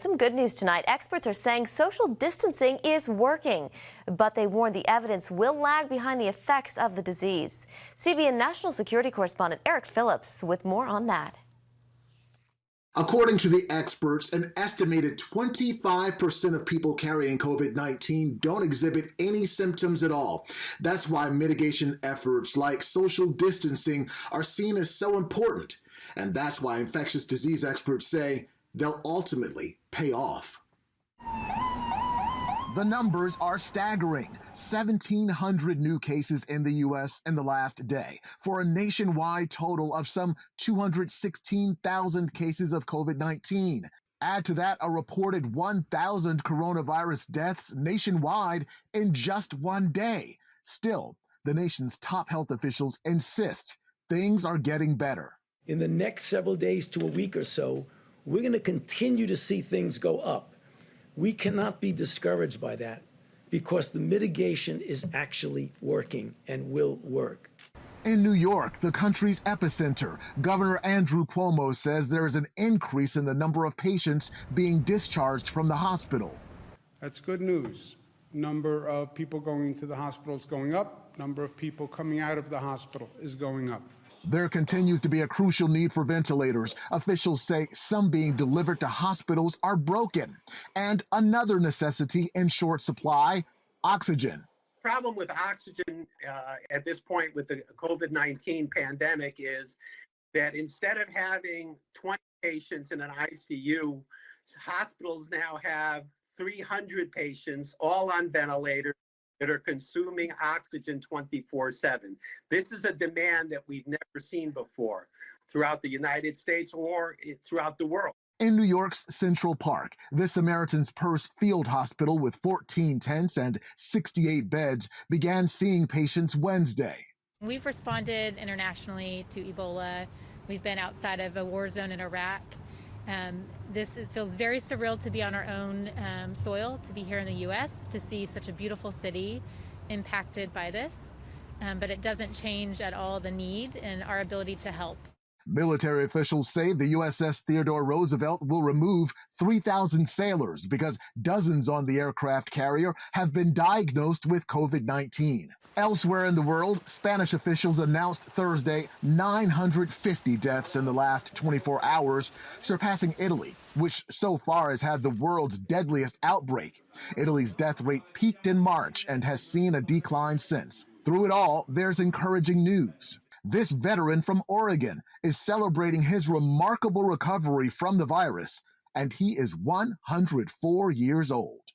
Some good news tonight. Experts are saying social distancing is working, but they warn the evidence will lag behind the effects of the disease. CBN national security correspondent Eric Phillips with more on that. According to the experts, an estimated 25% of people carrying COVID-19 don't exhibit any symptoms at all. That's why mitigation efforts like social distancing are seen as so important. And that's why infectious disease experts say they'll ultimately pay off. The numbers are staggering. 1,700 new cases in the U.S. in the last day, for a nationwide total of some 216,000 cases of COVID-19. Add to that a reported 1,000 coronavirus deaths nationwide in just one day. Still, the nation's top health officials insist things are getting better. In the next several days to a week or so, we're going to continue to see things go up. We cannot be discouraged by that because the mitigation is actually working and will work. In New York, the country's epicenter, Governor Andrew Cuomo says there is an increase in the number of patients being discharged from the hospital. That's good news. Number of people going to the hospital is going up. Number of people coming out of the hospital is going up. There continues to be a crucial need for ventilators. Officials say some being delivered to hospitals are broken. And another necessity in short supply, oxygen. Problem with oxygen at this point with the COVID-19 pandemic is that instead of having 20 patients in an ICU, hospitals now have 300 patients all on ventilators that are consuming oxygen 24/7. This is a demand that we've never seen before throughout the United States or throughout the world. In New York's Central Park, the Samaritan's Purse Field Hospital with 14 tents and 68 beds began seeing patients Wednesday. We've responded internationally to Ebola. We've been outside of a war zone in Iraq. It feels very surreal to be on our own soil, to be here in the U.S., to see such a beautiful city impacted by this. But it doesn't change at all the need and our ability to help. Military officials say the USS Theodore Roosevelt will remove 3,000 sailors because dozens on the aircraft carrier have been diagnosed with COVID-19. Elsewhere in the world, Spanish officials announced Thursday 950 deaths in the last 24 hours, surpassing Italy, which so far has had the world's deadliest outbreak. Italy's death rate peaked in March and has seen a decline since. Through it all, there's encouraging news. This veteran from Oregon is celebrating his remarkable recovery from the virus, and he is 104 years old.